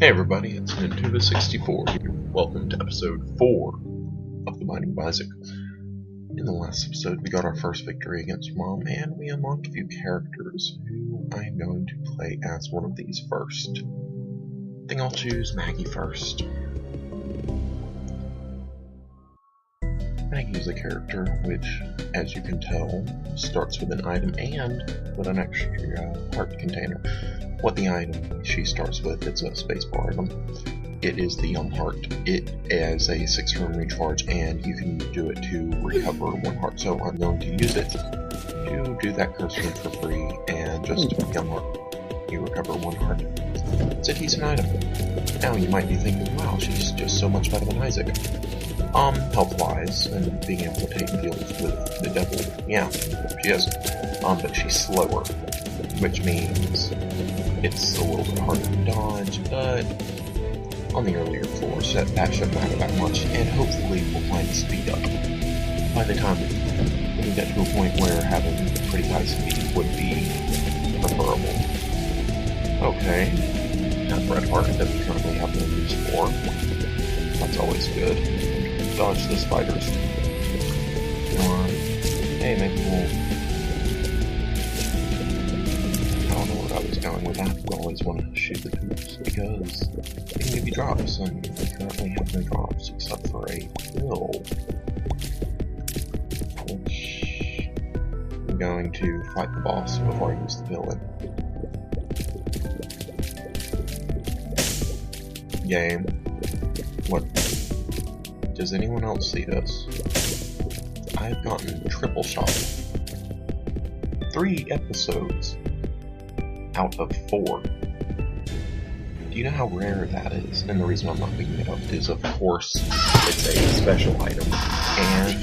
Hey everybody, it's Nintuba64 here. Welcome to episode 4 of The Binding of Isaac. In the last episode, we got our first victory against Mom, and we unlocked a few characters who I'm going to play as one of these first. I think I'll choose Maggie first. Maggie is a character which, as you can tell, starts with an item and with an extra heart container. What the item she starts with, it's a spacebar item. It is the heart. It has a 6-room recharge, and you can do it to recover 1 heart. So I'm going to use it to do that cursor for free, and just heart. You recover 1 heart. It's a decent item. Now you might be thinking, wow, she's just so much better than Isaac. Health-wise, and being able to take deals with the devil, yeah, she is. But she's slower, which means it's a little bit harder to dodge, but on the earlier floors, that shouldn't matter that much, and hopefully we'll find speed up. By the time we get to a point where having pretty high speed would be preferable. Okay, that red heart that we currently have no use for. That's always good. Dodge the spiders. Come on. Hey, maybe we'll... I don't know where I was going with that. We always want to shoot the hoops because they can give you drops, and we currently have no drops except for a pill. Which I'm going to fight the boss before I use the pill in. Game. What? Does anyone else see this? I've gotten triple shot. 3 episodes out of 4. Do you know how rare that is? And the reason I'm not picking it up is, of course, it's a special item. And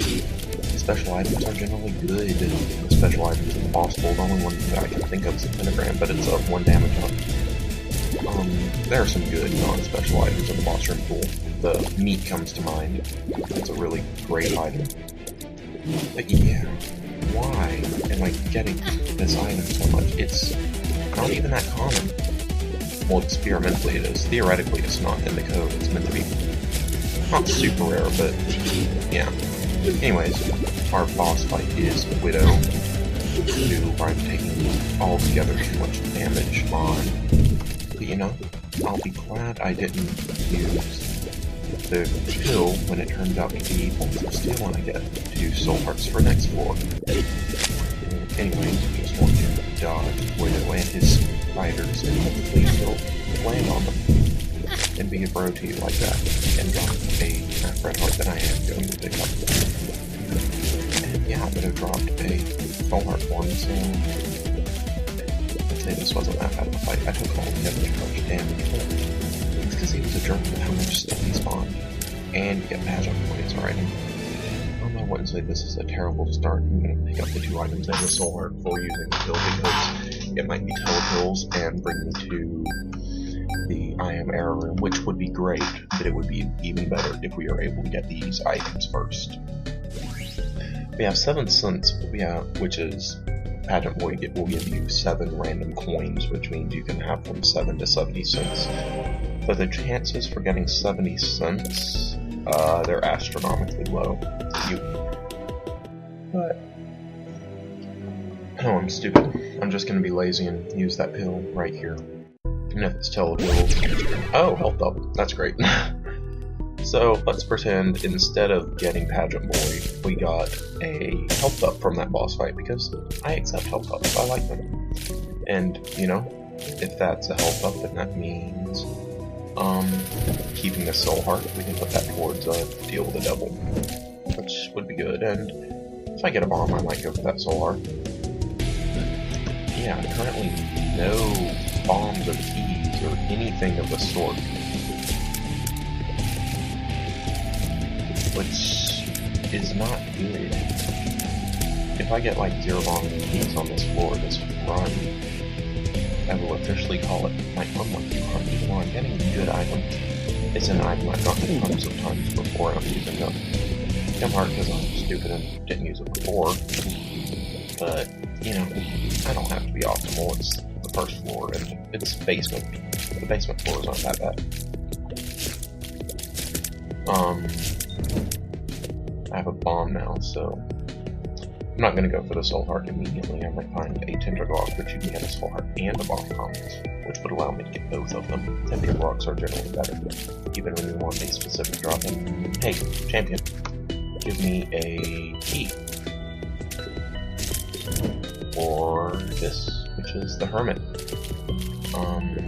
special items are generally good. The special items in the boss hold, the only one that I can think of is a pentagram, but it's a 1 damage on. There are some good non-special items in the boss room pool. The meat comes to mind. It's a really great item. But yeah, why am I getting this item so much? It's not even that common. Well, experimentally it is. Theoretically it's not in the code. It's meant to be not super rare, but yeah. Anyways, our boss fight is Widow, who I'm taking altogether too much damage on. But you know, I'll be glad I didn't use the pill when it turned out to be bolts of steel when I get 2 soul hearts for next floor. Anyways, we just want to dodge Widow and his spiders, and hopefully he'll land on them and be a bro to you like that, and drop a half-red heart that I am going to pick up. And yeah, Widow dropped a soul heart for me, so I'd say this wasn't that bad of a fight. I took altogether too much damage, but it's because he was a jerk with how much stuff he spawned. And you get magic points already. I wouldn't say this is a terrible start. I'm going to pick up the 2 items and the soul heart before using the pill, because it might be telepills and bring me to the I Am Error room, which would be great, but it would be even better if we are able to get these items first. We have 7 cents, which is Pageant Boy will give you 7 random coins, which means you can have from 7 to 70 cents. But the chances for getting 70 cents, they're astronomically low. But oh, I'm stupid. I'm just gonna be lazy and use that pill right here. And if it's telepills, oh, health up. That's great. So let's pretend instead of getting Pageant Boy, we got a health up from that boss fight, because I accept health ups. I like them. And you know, if that's a health up, then that means keeping the soul heart. We can put that towards deal with the devil, which would be good. And if I get a bomb, I might go for that soul heart. Yeah, currently no bombs or keys or anything of the sort, which is not good. If I get like 0 bombs and keys on this floor, this run, I will officially call it my unlucky run, even though I'm getting a good item. It's an item I've gotten tons of times before, and I'm using them. Dumb heart because I'm stupid and didn't use it before. But, you know, I don't have to be optimal. It's the first floor, and it's basement. The basement floors aren't that bad. I have a bomb now, so I'm not going to go for the soul heart immediately. I might find a tinder block, which you can get a soul heart and a bomb which would allow me to get both of them. Tinder blocks are generally better, even when you want a specific drop in. Hey, champion, give me a key. Or this, which is the hermit.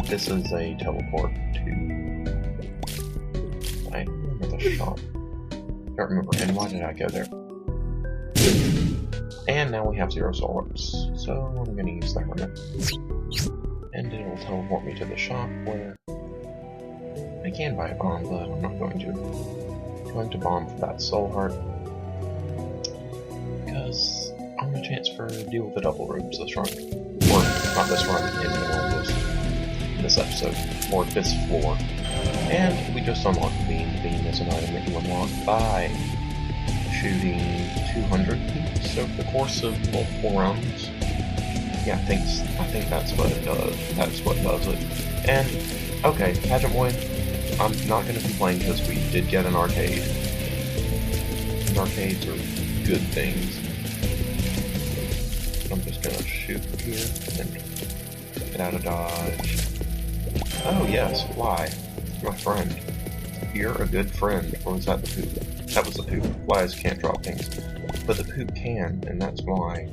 This is a teleport to... I remember the shop. I don't remember, and why did I go there? And now we have 0 soul hearts, so I'm going to use the hermit. And it will teleport me to the shop where I can buy a bomb, but I'm not going to. I'm going to bomb for that soul heart, because I want a chance for deal with the double rooms this run. Or, not this run, in this episode, or this floor. And we just unlocked the beam. The beam is an item that you unlock by shooting 200 peeps over the course of multiple runs. Yeah, I think that's what it does. That's what does it. And, okay, Pageant Boy, I'm not going to complain because we did get an arcade. And arcades are good things. I'm just going to shoot here and get out of dodge. Oh yes, fly. My friend. You're a good friend. Or was that the poop? That was the poop. Flies can't drop things. But the poop can, and that's why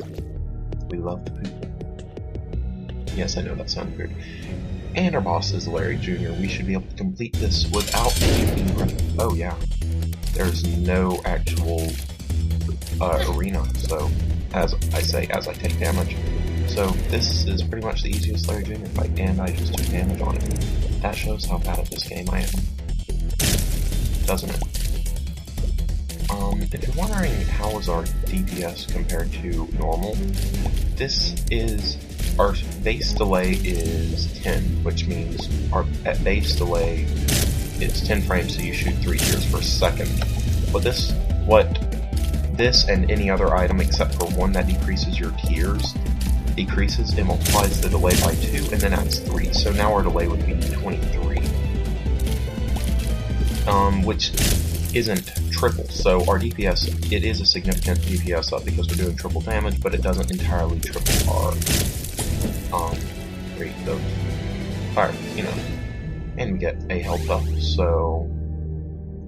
we love the poop. Yes, I know that sounds weird. And our boss is Larry Jr. We should be able to complete this without being... Oh yeah. There's no actual arena, so as I say, as I take damage. So this is pretty much the easiest Larry Jr. fight, and I just took damage on it. That shows how bad at this game I am. Doesn't it? If you're wondering how is our DPS compared to normal, our base delay is 10, which means our at base delay is 10 frames, so you shoot 3 tiers per second. But this and any other item except for one that decreases your tiers decreases, it multiplies the delay by 2 and then adds 3. So now our delay would be 23. Which isn't triple. So our DPS, it is a significant DPS up because we're doing triple damage, but it doesn't entirely triple our rate of fire, and we get a health up, so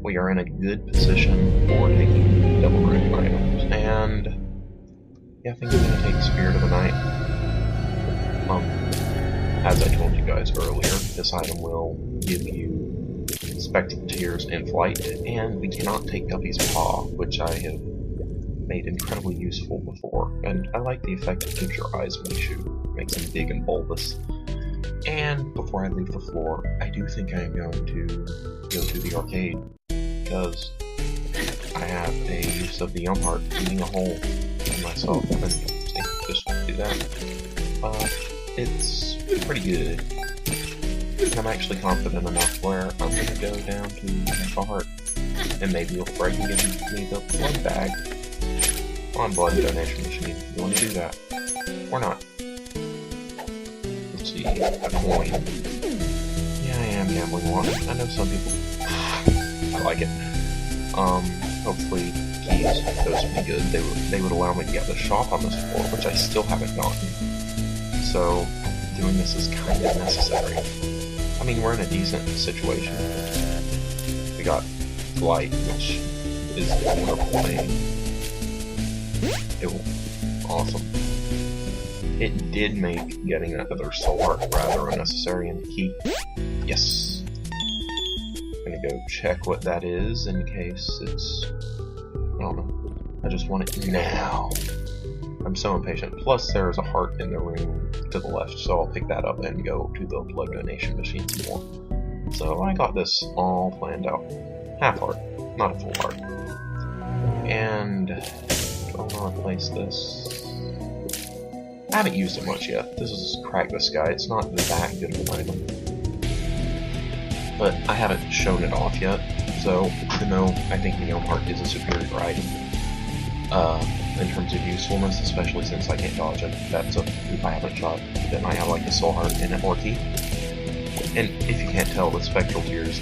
we are in a good position for taking double room items. And yeah, I think I'm gonna take Spirit of the Night. As I told you guys earlier, this item will give you Spectators in flight, and we cannot take Guppy's Paw, which I have made incredibly useful before, and I like the effect it gives your eyes when you shoot. It makes them big and bulbous. And before I leave the floor, I do think I am going to go to the arcade, because I have a use of the heart eating a hole in myself, and just do that. It's pretty good. I'm actually confident enough where I'm going to go down to the heart, and maybe it'll break and give me the blood bag. On blood donation machine, if you want to do that. Or not. Let's see, a coin. Yeah, I am gambling one. I know some people. I like it. Hopefully keys, those would be good. They would allow me to get the shop on this floor, which I still haven't gotten. So, doing this is kind of necessary. I mean, we're in a decent situation. We got Flight, which is a wonderful thing. Awesome. It did make getting that other soul heart rather unnecessary in the key. Yes. I'm gonna go check what that is in case it's... I don't know. I just want it now. I'm so impatient. Plus, there's a heart in the room to the left, so I'll pick that up and go to the blood donation machine some more. So I got this all planned out. Half heart, not a full heart. And do I want to replace this? I haven't used it much yet. This is Crack the Sky. It's not that good of an item. But I haven't shown it off yet, so even though I think the heart is a superior item, in terms of usefulness, especially since I can't dodge it, that's a poop I haven't shot. Then I have like a soul heart and a more key. And if you can't tell with Spectral Tears,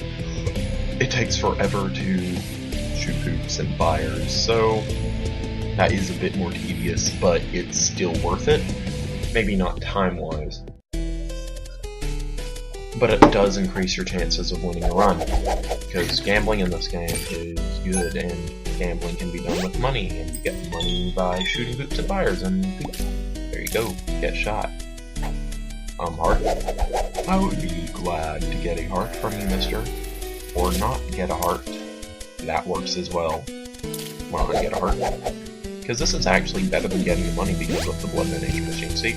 it takes forever to shoot hoops and fires, so that is a bit more tedious, but it's still worth it. Maybe not time-wise, but it does increase your chances of winning a run, because gambling in this game is good, and gambling can be done with money, and you get money by shooting hoops and fires, and there you go, get shot. Heart. I would be glad to get a heart from you, mister, or not get a heart. That works as well. Why not get a heart? Because this is actually better than getting the money because of the blood donation machine. See,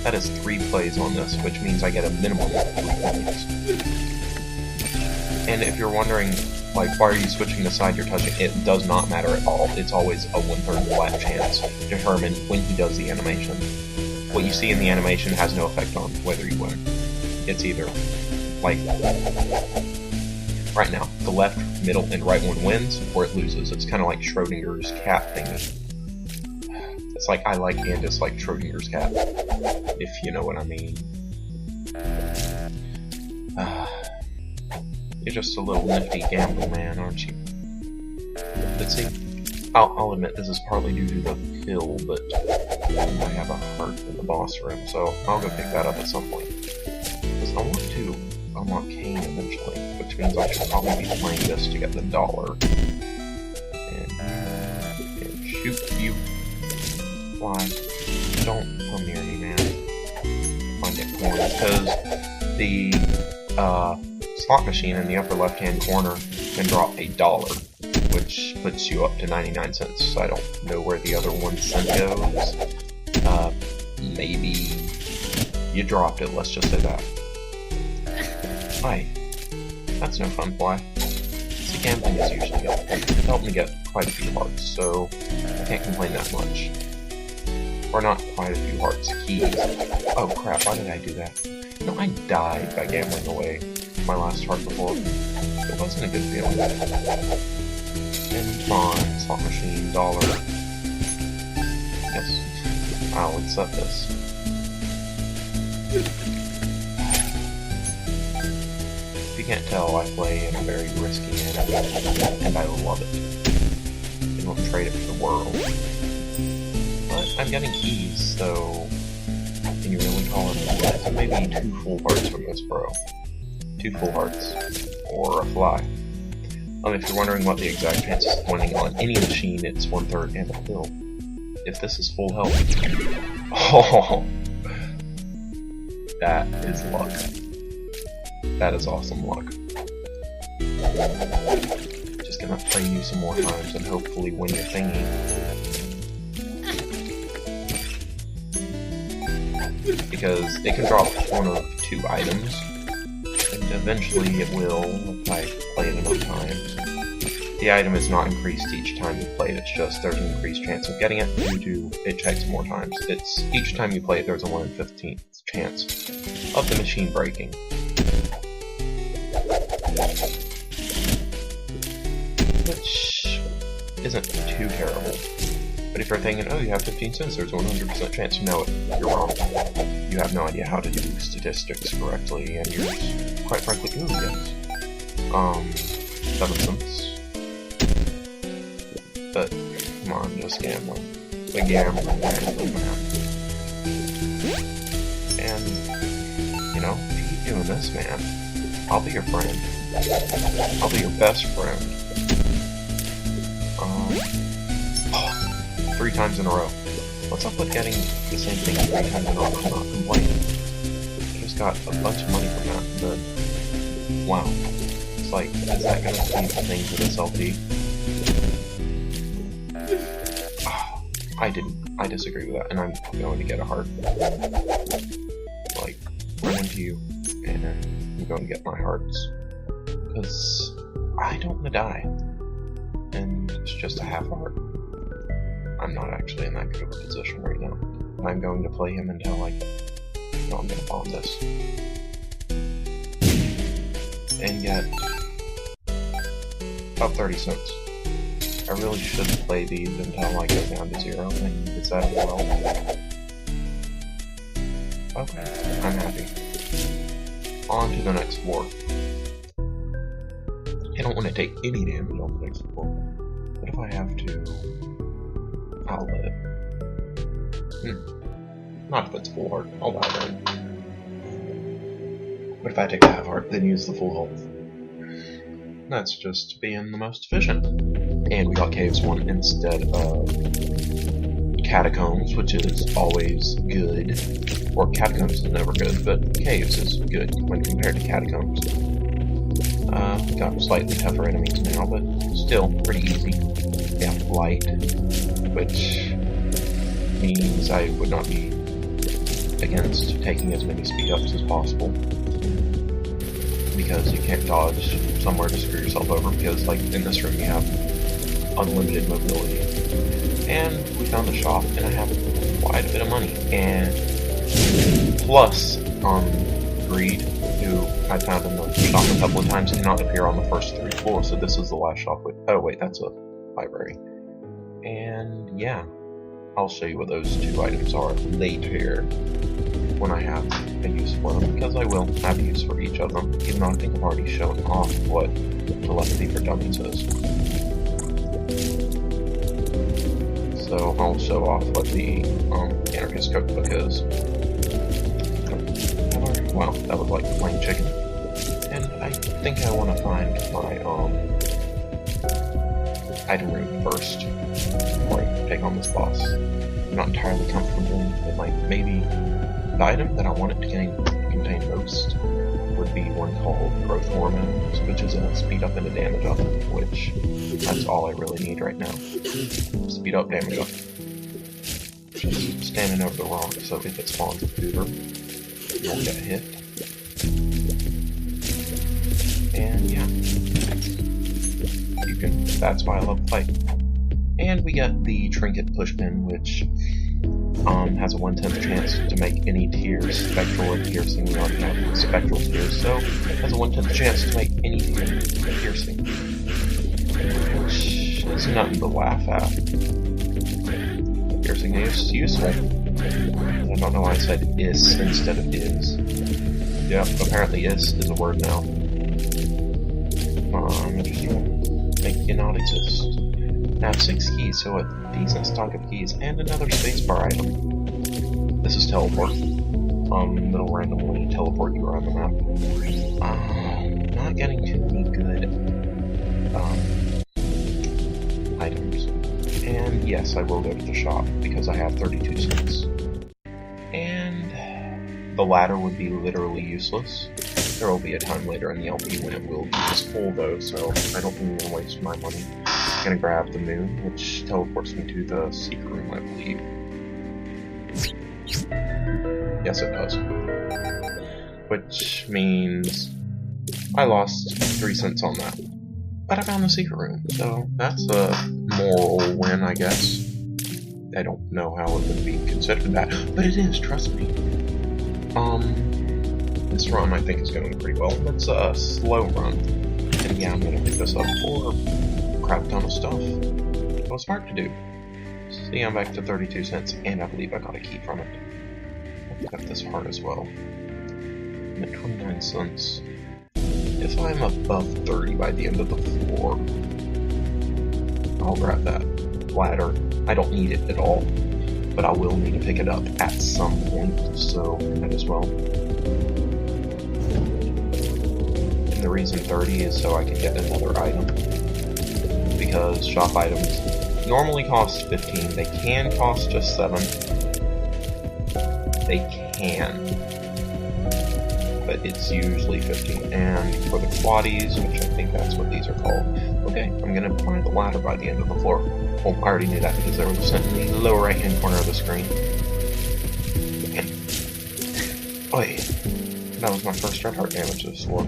that is 3 plays on this, which means I get a minimum of 3 points. And if you're wondering, like, why are you switching the side you're touching, it does not matter at all. It's always a 1/3 flat chance determined when he does the animation. What you see in the animation has no effect on whether you win. It's either, like, right now, the left, middle, and right one wins, or it loses. It's kind of like Schrodinger's cat thingy. It's like I like and dislike Schrodinger's cat, if you know what I mean. You're just a little nifty gamble man, aren't you? But see, I'll admit this is partly due to the pill, but I have a heart in the boss room, so I'll go pick that up at some point. Because I want to unlock Kane eventually, which means I should probably be playing this to get the dollar. And shoot you. Fly. Don't come near me, man. Find it corner, because the slot machine in the upper left-hand corner can drop $1, which puts you up to 99 cents. So I don't know where the other 1 cent goes. Maybe you dropped it, let's just say that. Hi. That's no fun, Fly. See, gambling is usually helpful. It helped me get quite a few hearts, so I can't complain that much. Or not quite a few hearts. Keys. Oh crap, why did I do that? No, I died by gambling away my last heart before. It wasn't a good feeling. And fine, slot machine, dollar. Yes, I'll accept this. If you can't tell, I play in a very risky manner, and I love it. I won't trade it for the world. But I'm getting keys, so can you really call it that? So maybe 2 full hearts from this bro. 2 full hearts. Or a fly. If you're wondering what the exact chances of winning on any machine, it's 1/3 and a pill. If this is full health, oh, that is luck. That is awesome luck. Just gonna play you some more times and hopefully win your thingy. Because it can drop 1 of 2 items, and eventually it will if I play it enough times. The item is not increased each time you play it, it's just there's an increased chance of getting it due to it checks more times. It's each time you play it there's a 1 in 15th chance of the machine breaking. Which isn't too terrible. But if you're thinking, oh, you have 15 cents, there's a 100% chance. No, you're wrong. You have no idea how to do statistics correctly, and you're just, quite frankly, ooh, yes. 7 cents. But, come on, just gambling. The gambling, man. And, you know, if you keep doing this, man, I'll be your friend. I'll be your best friend. 3 times in a row. What's up with getting the same thing 3 times in a row and not complaining? I just got a bunch of money from that, but wow. It's like, is that gonna be the thing for this LP? I disagree with that, and I'm going to get a heart. Like, run into you, and I'm going to get my hearts. Because I don't want to die. And it's just a half heart. I'm not actually in that good of a position right now. I'm going to play him until I know I'm going to bomb this. And get about 30 cents. I really should play these until I go down to 0, and is that well? Okay, I'm happy. on to the next floor. I don't want to take any damage on the next floor, but if I have to, I'll live. Not if it's full heart, I'll die then. But if I take half heart, then use the full health. That's just being the most efficient. And we got Caves 1 instead of Catacombs, which is always good. Or Catacombs is never good, but Caves is good when compared to Catacombs. Got slightly tougher enemies now, but still pretty easy. Yeah, light, which means I would not be against taking as many speed ups as possible, because you can't dodge somewhere to screw yourself over, because like in this room you have unlimited mobility. And we found a shop, and I have quite a bit of money, and plus Greed, who I found in the shop a couple of times, cannot appear on the first 3 floors, so this is the last shop with— oh wait, that's a library. And yeah, I'll show you what those 2 items are later, when I have a use for them, because I will have a use for each of them, even though I think I've already shown off what Telepathy for Dummies is. So I'll show off what the Anarchist Cookbook is. Well, that was like plain chicken. And I think I want to find my item room first before I take on this boss. I'm not entirely comfortable with maybe the item that I want it to contain most would be one called Growth Hormones, which is a speed up and a damage up, which that's all I really need right now. Speed up, damage up. Just standing over the rock, so if it spawns a Hoover, you won't get hit. And yeah, that's why I love the fight. And we got the Trinket Pushpin, which has a 1/10 chance to make any tears spectral or piercing. We already have spectral tears, so it has a 1/10 chance to make any tears piercing, which is nothing to laugh at. Piercing is useful. I don't know why I said is instead of is. Yep, apparently is a word now. Just make you not exist. Now I have 6 keys, so a decent stock of keys, and another spacebar item. This is teleport. It'll randomly teleport you around the map. Not getting too many good items. And yes, I will go to the shop, because I have 32 cents. And the ladder would be literally useless. There will be a time later in the LP when it will be just full though, so I don't even want to waste my money. I'm gonna grab the moon, which teleports me to the secret room, I believe. Yes, it does. Which means I lost 3 cents on that. But I found the secret room, so that's a moral win, I guess. I don't know how it would be considered that, but it is, trust me. This run I think is going pretty well. It's a slow run. And yeah, I'm gonna pick this up for a crap ton of stuff. It was smart to do. See, I'm back to 32 cents, and I believe I got a key from it. I'll pick up this heart as well. I'm at 29 cents. If I'm above 30 by the end of the floor, I'll grab that ladder. I don't need it at all, but I will need to pick it up at some point, so might as well. And the reason 30 is so I can get another item, because shop items normally cost 15. They can cost just 7. They can, but it's usually 15. And for the quaddies, which I think that's what these are called, okay, I'm gonna find the ladder by the end of the floor. Well, I already knew that because there was a in the lower right hand corner of the screen. Oh yeah, that was my first red heart damage this floor.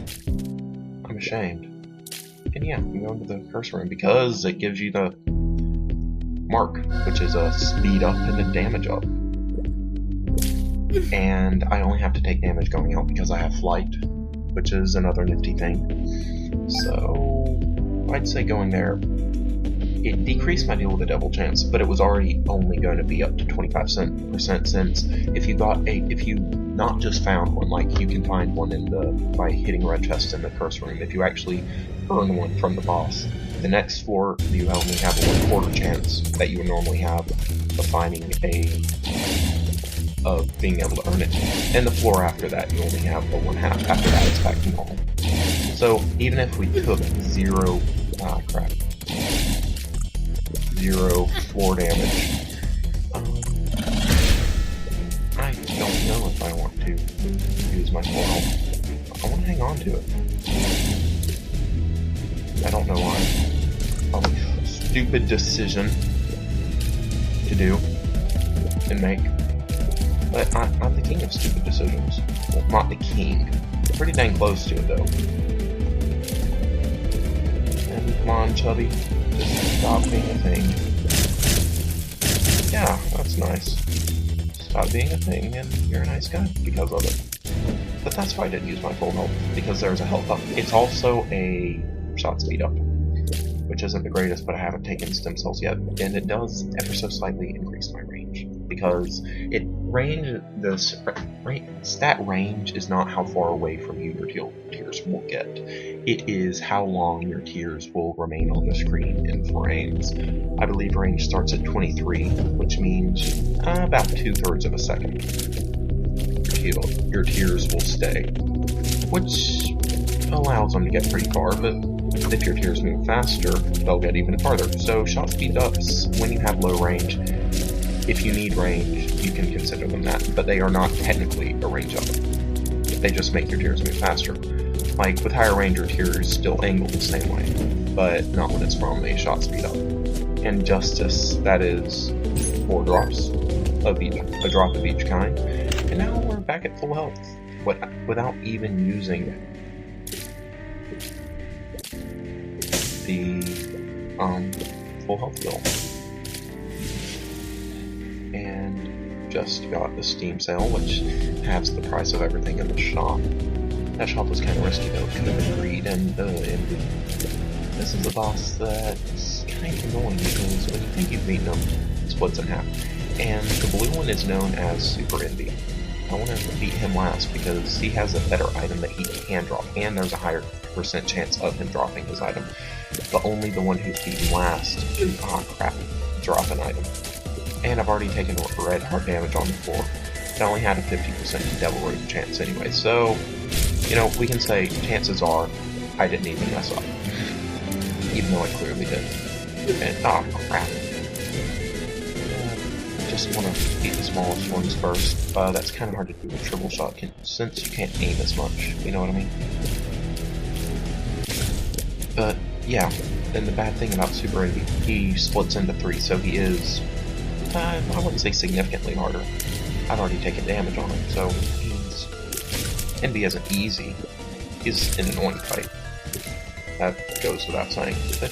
I'm ashamed. And yeah, I'm going to the curse room because it gives you the mark, which is a speed up and a damage up. And I only have to take damage going out because I have flight, which is another nifty thing. So I'd say going there it decreased my deal with a double chance, but it was already only going to be up to 25% since if you not just found one, like you can find one by hitting a red chest in the curse room. If you actually earn one from the boss, the next floor you only have a 1/4 chance that you would normally have of finding of being able to earn it. And the floor after that, you only have a 1/2. After that, it's back to normal. So even if we took 0 floor damage, I don't know if I want to use my full health. I want to hang on to it. I don't know why. Probably a stupid decision to do and make. But I'm the king of stupid decisions. Well, not the king. Pretty dang close to it, though. And come on, Chubby. Just stop being a thing. Yeah, that's nice. Stop being a thing, and you're a nice guy because of it. But that's why I didn't use my full health, because there's a health up. It's also a shot speed up, which isn't the greatest, but I haven't taken stem cells yet, and it does ever so slightly increase my range, because stat range is not how far away from you your tears will get. It is how long your tears will remain on the screen in frames. I believe range starts at 23, which means about 2/3 of a second. Your tears will stay, which allows them to get pretty far, but if your tears move faster, they'll get even farther. So shot speed ups, when you have low range, if you need range, you can consider them that, but they are not technically a range up. They just make your tears move faster. Like, with higher range, your tears still angle the same way, but not when it's from a shot speed up. And Justice, that is 4 drops of each, a drop of each kind. And now we're back at full health, without even using the full health bill. And just got the Steam sale, which halves the price of everything in the shop. That shop was kind of risky though. It could have been greed and envy. This is a boss that's kind of annoying because when you think you've beaten him, it splits in half. And the blue one is known as Super Envy. I want to beat him last because he has a better item that he can drop, and there's a higher % chance of him dropping his item. But only the one who's beaten last can, drop an item. And I've already taken red heart damage on the floor. It only had a 50% devil room chance anyway, so, you know, we can say chances are I didn't even mess up. Even though I clearly did. And, crap. Just want to beat the smallest ones first. That's kind of hard to do with triple shot since you can't aim as much, you know what I mean? But, yeah, and the bad thing about Super Envy, he splits into 3, so he is, I wouldn't say significantly harder. I've already taken damage on him, so Envy isn't easy. He's an annoying fight. That goes without saying. But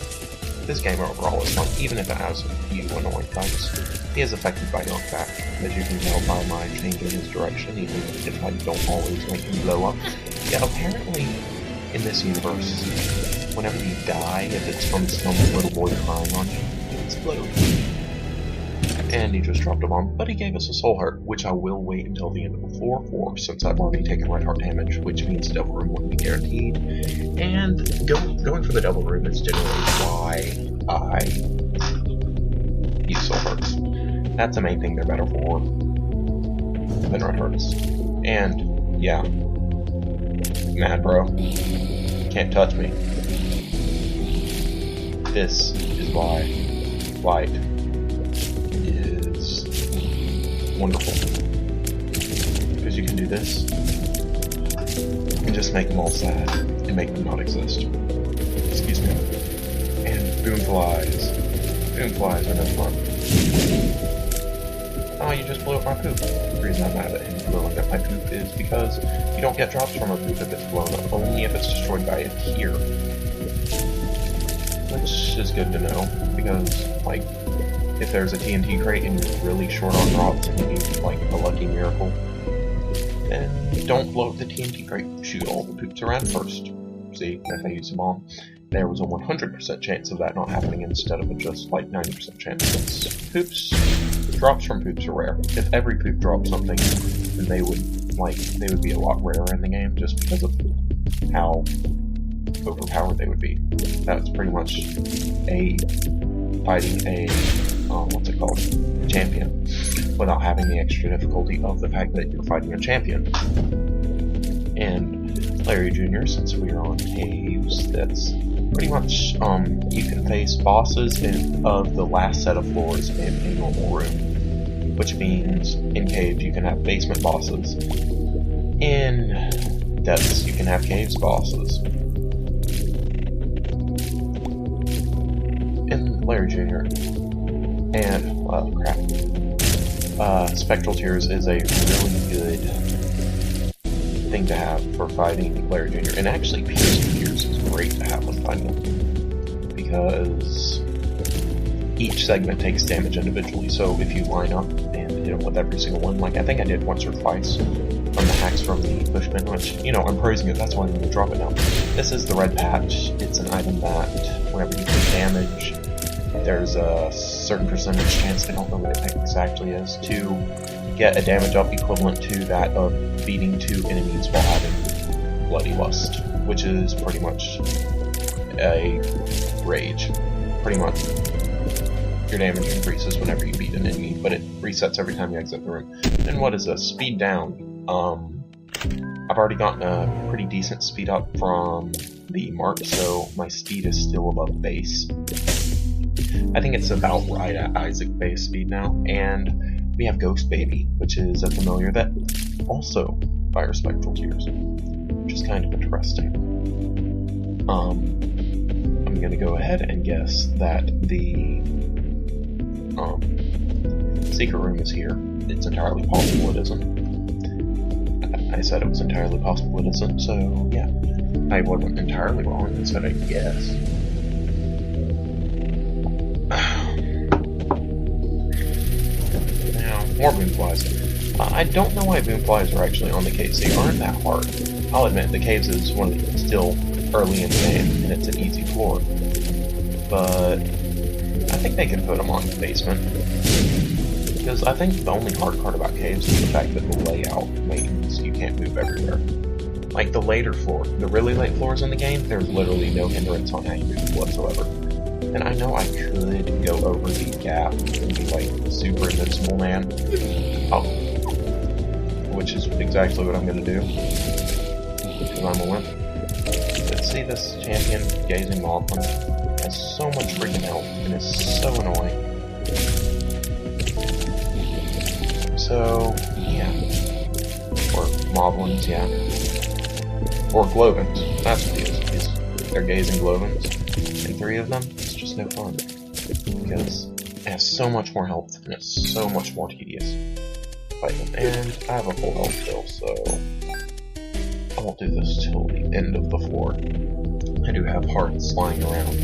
this game overall is fun, even if it has a few annoying fights. He is affected by knockback, as you can tell by my change in his direction, even if I don't always make him blow up. Yeah, apparently, in this universe, whenever you die, if it's from some little boy crying on you, you explode. And he just dropped a bomb, but he gave us a soul heart, which I will wait until the end of the floor for, since I've already taken red heart damage, which means Devil Room wouldn't be guaranteed. And going for the Devil Room is generally why I use soul hearts. That's the main thing they're better for than red hearts. And, yeah. Mad, bro. Can't touch me. This is why light is wonderful. Because you can do this and just make them all sad and make them not exist. Excuse me. And boom flies. Boom flies are no fun. Oh, you just blew up my poop. The reason I'm mad at him blowing up my poop is because you don't get drops from a poop if it's blown up, only if it's destroyed by a tear. Which is good to know, because, like, if there's a TNT crate and you're really short on drops and you need, like, a lucky miracle, then don't blow up the TNT crate. Shoot all the poops around first. see, if I use a bomb, there was a 100% chance of that not happening instead of a just like 90% chance. Since drops from poops are rare. If every poop dropped something, then they would be a lot rarer in the game just because of how overpowered they would be. That's pretty much fighting a champion without having the extra difficulty of the fact that you're fighting a champion. And Larry Jr., since we are on caves, that's pretty much you can face bosses of the last set of floors in a normal room, which means in caves you can have basement bosses. In depths you can have caves bosses. In Larry Jr. and Spectral Tears is a really good thing to have for fighting Larry Jr. And actually Piercing Tears is great to have when fighting him, because each segment takes damage individually. So if you line up and hit him with every single one, like I think I did once or twice on the hacks from the Bushman, which, you know, I'm praising it, that's why I'm going to drop it now. This is the red patch. It's an item that whenever you take damage, there's a certain percentage chance, I don't know what it exactly is, to get a damage up equivalent to that of beating 2 enemies while having Bloody Lust, which is pretty much a rage. Pretty much your damage increases whenever you beat an enemy, but it resets every time you exit the room. And what is this? Speed down. I've already gotten a pretty decent speed up from the mark, so my speed is still above base. I think it's about right at Isaac base speed now, and we have Ghost Baby, which is a familiar that also fires Spectral Tears, which is kind of interesting. I'm gonna go ahead and guess that the secret room is here. It's entirely possible it isn't. I said it was entirely possible it isn't, so yeah. I wasn't entirely wrong, I said I guess. Now, more Boomflies. I don't know why Boomflies are actually on the caves. They aren't that hard. I'll admit, the caves is one of the, still early in the game, and it's an easy floor. But I think they can put them on the basement. Because I think the only hard part about caves is the fact that the layout means you can't move everywhere. Like the later floor, the really late floors in the game, there's literally no hindrance on how you move whatsoever. And I know I could go over the gap and be like super invincible man. Which is exactly what I'm gonna do. Because I'm a wimp. But see this champion, Gazing Moblin, has so much freaking health and is so annoying. So, yeah. Or Moblins, yeah. Or Glowvins. That's what he is. They're Gazing Glowvins. And 3 of them, it's just no fun. Because it has so much more health and it's so much more tedious. Fight them. And I have a full health still, so I won't do this till the end of the floor. I do have hearts lying around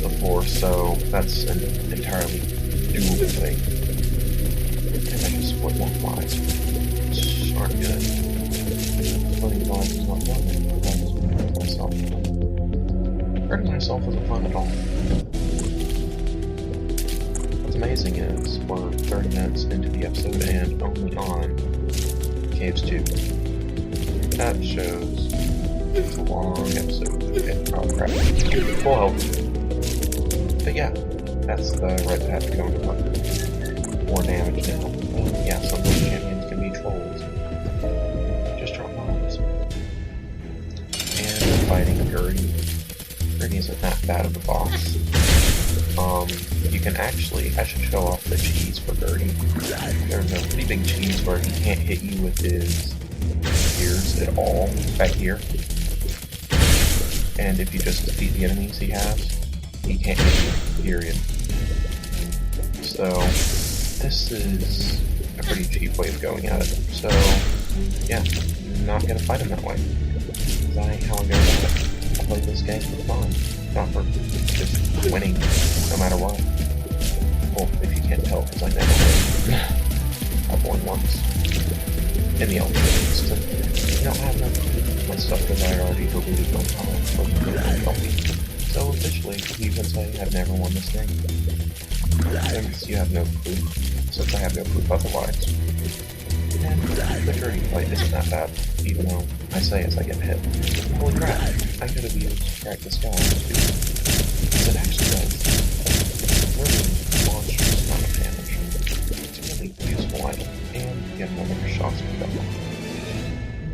the floor, so that's an entirely doable thing. And I just split more flies, which aren't good. Splitting flies is not fun, and I just hurt myself. Hurting myself isn't fun at all. What's amazing is we're 30 minutes into the episode and only on Caves 2. That shows it's a long episode. Oh crap. Full health. But yeah, that's the red patch going to work. More damage now. Yeah, some of those champions can be trolls. Just drop bombs. And we're fighting Gertie. Gertie isn't that bad of a boss. You can actually, I should show off the cheese for Gertie. There's a pretty big cheese where he can't hit you with his spears at all, back here. And if you just defeat the enemies he has, he can't hit you, period. So, this is a pretty cheap way of going at it. So, yeah, I'm not gonna fight him that way. Because that ain't how I go about it. I play this game for fun, not for just winning, no matter what. Well, if you can't tell, because I never win. I've won once. In the Ultimate Instant. You don't have no clue. my stuff because I already deleted my comments for the copy. So officially, you can say I've never won this game. Since you have no proof, since I have no proof otherwise. And the dirty fight isn't that bad, even though I say as I get hit. Holy crap, I could have used Practice Sky too. It actually does a really monstrous amount of damage. It's a really useful item, and you get another shot speed up.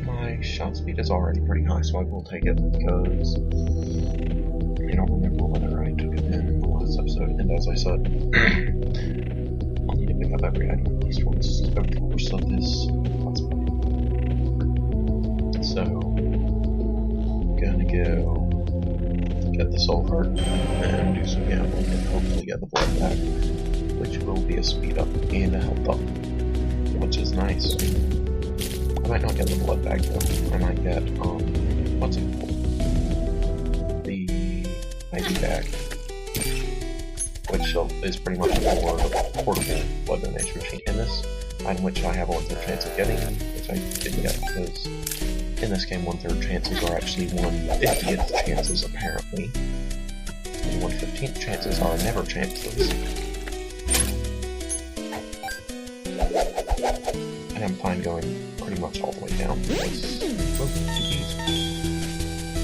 My shot speed is already pretty high, so I will take it because I don't remember whether I took it in the last episode, and as I said, I'll need to pick up every item at least once over the course of this let's play. So, gonna go get the soul heart and do some gambling and hopefully get the blood back, which will be a speed up and a health up, which is nice. I might not get the blood bag though. I might get, what's it called? The ID bag. Which is pretty much a more portable blood donation machine. In this, item which I have a 1/3 chance of getting, which I didn't get because in this game 1/3 chances are actually 1/50th chances apparently. And 1/15th chances are never chances. And I'm fine going pretty much all the way down because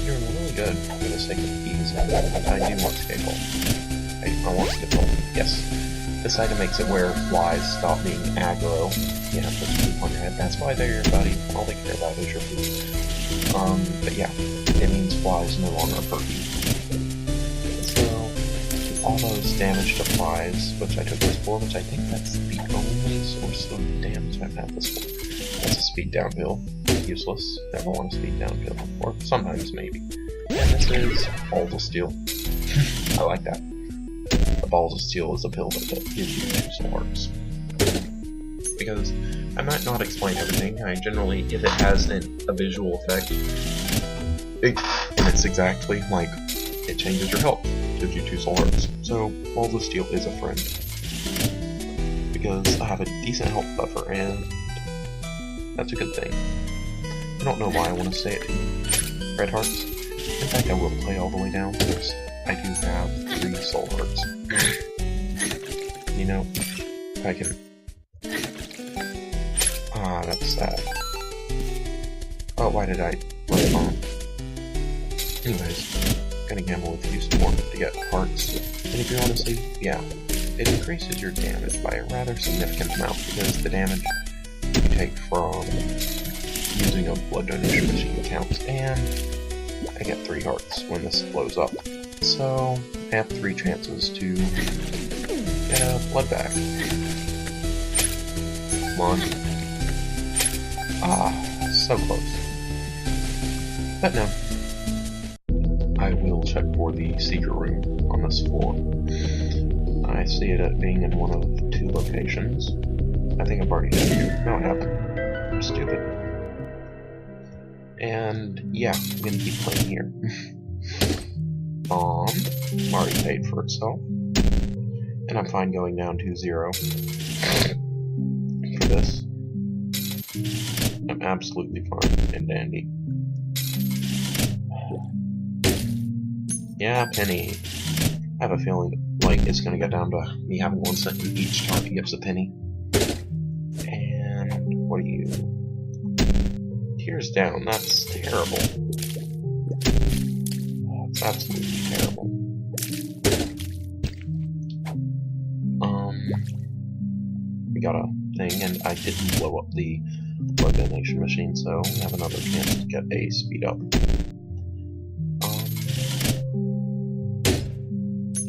you're really good for the sake of ease. I do want escape hole. I want escape hole. Yes. This item makes it where flies stop being aggro. You have to poop on your head. That's why they're your buddy. All they care about is your poop. But yeah, it means flies no longer hurt you. So, all those damage to flies, which I took this for, which I think that's the only source of damage I've had this for. That's a speed downhill. Useless. Never want to speed downhill. Or sometimes maybe. And this is Balls of Steel. I like that. The Balls of Steel is a pill that gives you 2 soul hearts. Because I might not explain everything. I generally, if it has a visual effect, and it's exactly like it changes your health, gives you 2 soul hearts. So Balls of Steel is a friend. Because I have a decent health buffer and that's a good thing. I don't know why I want to say it to you. Red hearts. In fact, I will play all the way down because I do have 3 soul hearts. You know, I can. Ah, that's sad. Oh, why did I let it on? Anyways, gonna gamble with you some more to get hearts. And if you want to see, yeah, it increases your damage by a rather significant amount because the damage you take from using a blood donation machine counts, and I get 3 hearts when this blows up. So, I have 3 chances to get a blood bag. Come on. Ah, so close. But no. I will check for the secret room on this floor. I see it being in one of 2 locations. I think I've already done it. No, I haven't. I'm stupid. And yeah, I'm gonna keep playing here. Already paid for itself. And I'm fine going down to 0 for this. I'm absolutely fine and dandy. Yeah, penny. I have a feeling like it's gonna get down to me having 1 cent each time it gives a penny. And what are you? Tears down. That's terrible. That's absolutely terrible. We got a thing, and I didn't blow up the blood donation machine, so we have another chance to get a speed up.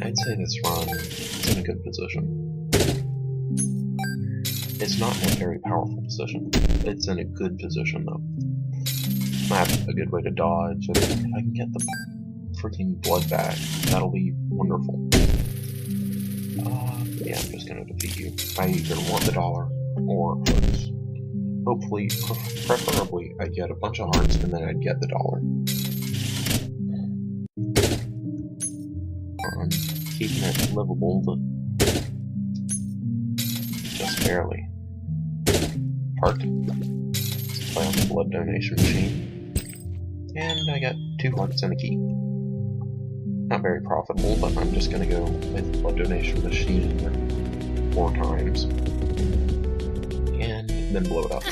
I'd say this run is in a good position. It's not in a very powerful position. It's in a good position, though. I have a good way to dodge, and if I can get the freaking blood back, that'll be wonderful. Yeah, I'm just gonna defeat you. I either want the dollar or hearts. Hopefully, preferably, I'd get a bunch of hearts and then I'd get the dollar. I'm keeping it livable, but just barely. Heart. Let's play on the blood donation machine. And I got 2 hearts and a key. Not very profitable, but I'm just gonna go with blood donation machine 4 times. And then blow it up.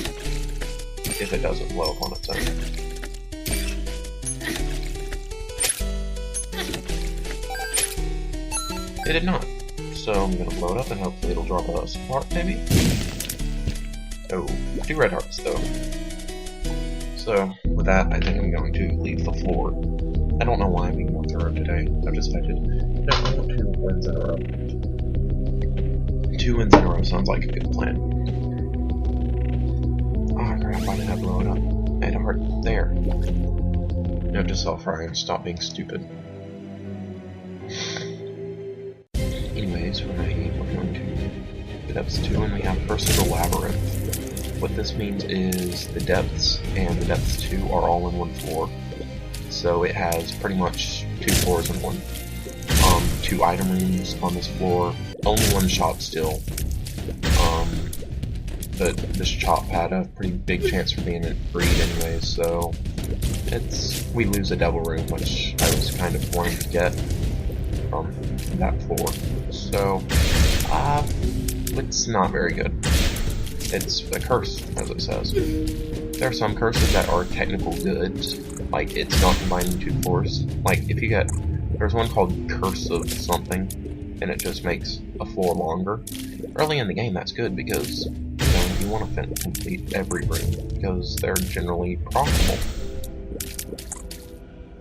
If it doesn't blow up on its own. It did not. So I'm gonna blow it up and hopefully it'll drop a spark maybe? Oh, 2 red hearts though. So with that I think I'm going to leave the floor. I don't know why I'm being more thorough today. I've decided I want 2 wins in a row. 2 wins in a row sounds like a good plan. Oh crap, why did I blow it up? I had a heart there. Note to self, Ryan, stop being stupid. Anyways, we're going to depths 2 and we have Curse of the Labyrinth. What this means is the depths and the depths 2 are all in one floor. So it has pretty much 2 floors in one. 2 item rooms on this floor, only 1 shop still. But this shop had a pretty big chance for being freed anyways, so we lose a devil room, which I was kind of wanting to get from that floor. So it's not very good. It's a curse, as it says. There are some curses that are technical goods, like it's not combining 2 floors. Like if you get, there's one called Curse of something, and it just makes a floor longer. Early in the game, that's good because you want to complete every room because they're generally profitable.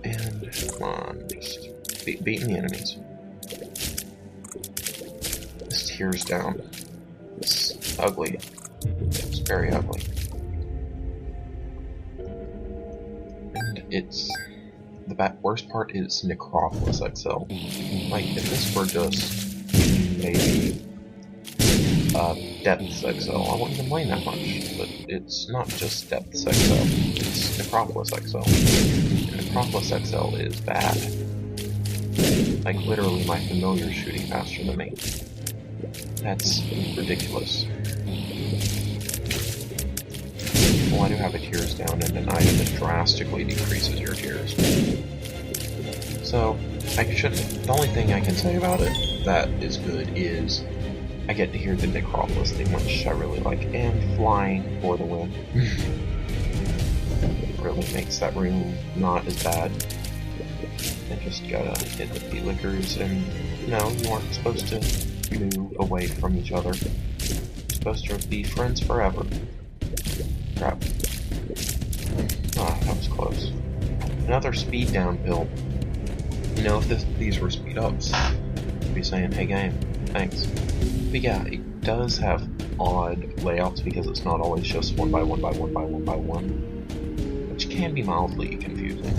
And come on, just beating the enemies. This tears down. It's ugly. It's very ugly. And it's the worst part is Necropolis XL. Like if this were just maybe Depths XL, I wouldn't complain that much, but it's not just Depths XL, it's Necropolis XL. And Necropolis XL is bad. Like literally my familiar's shooting faster than me. That's ridiculous. Well, I do have a tears down and an item that drastically decreases your tears. So, the only thing I can say about it that is good is I get to hear the Necropolis thing, which I really like, and flying for the win. It really makes that room not as bad. I just gotta hit the P-Lickers, and no, you aren't supposed to move away from each other. You're supposed to be friends forever. Crap. Ah, that was close. Another speed down pill. You know, if these were speed ups, I'd be saying, hey game, thanks. But yeah, it does have odd layouts because it's not always just 1 by 1 by 1 by 1 by 1, which can be mildly confusing.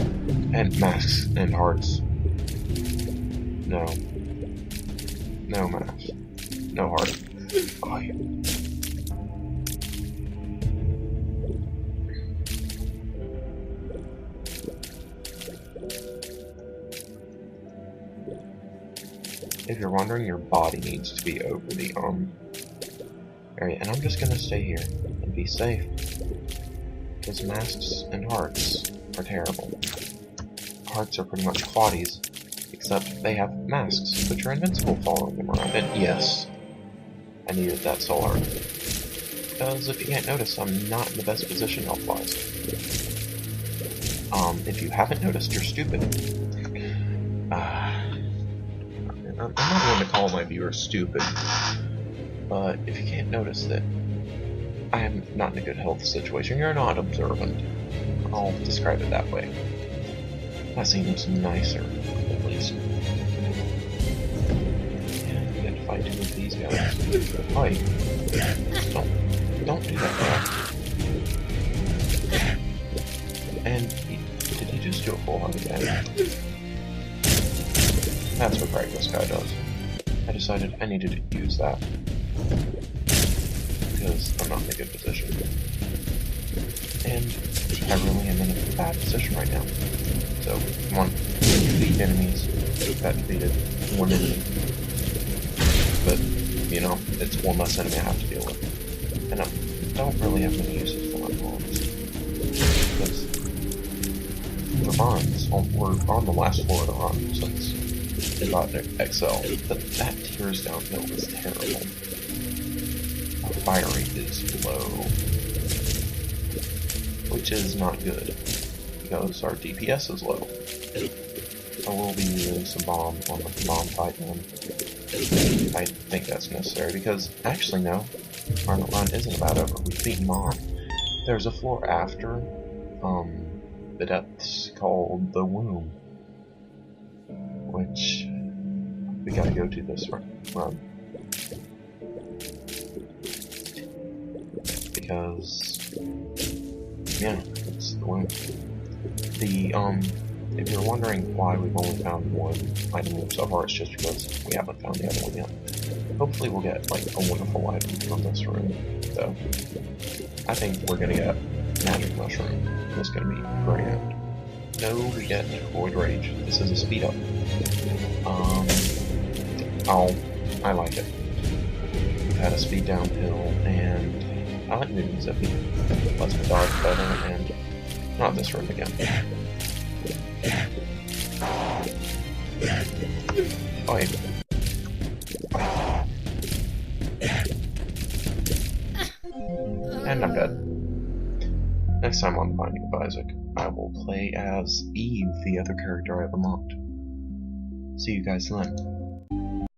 And masks and hearts. No. No mask. No heart. Oh, yeah. If you're wondering, your body needs to be over the area, and I'm just gonna stay here and be safe, because masks and hearts are terrible. Hearts are pretty much quaddies, except they have masks, but you're invincible following them around. And yes, I needed that soul art, because if you can't notice, I'm not in the best position health-wise. If you haven't noticed, you're stupid. I'm not going to call my viewers stupid, but if you can't notice that I am not in a good health situation, you're not observant. I'll describe it that way. That seems nicer, at least. Yeah, we get to fight 2 of these guys. Hi. Don't do that, bro. And did he just do a full hug again? That's what this guy does. I decided I needed to use that. Because I'm not in a good position. And I really am in a bad position right now. So, come on. Defeat enemies. Got defeated. 1 enemy. But, you know, it's 1 less enemy I have to deal with. And I don't really have many uses for my bombs. Because the runs. We're on the last floor of the run since we got XL. But that tears downhill is terrible. Our fire rate is low, which is not good because our DPS is low. I will be using some bomb on the bomb fight then. I think that's necessary because, actually no, our run isn't about over. We've beaten Mon. There's a floor after the depths called the Womb, which we gotta go to this run. Because, yeah, it's the Womb. If you're wondering why we've only found one item so far, it's just because we haven't found the other one yet. Hopefully we'll get, like, a wonderful item from this room, though. I think we're gonna get Magic Mushroom. It's gonna be grand. No, we get Void Rage. This is a speed up. I like it. We've had a speed downhill, and I like moving Zippy. Lets me dodge better, and not this room again. Fight. Fight. And I'm dead. Next time on The Binding of Isaac, I will play as Eve, the other character I've unlocked. See you guys then.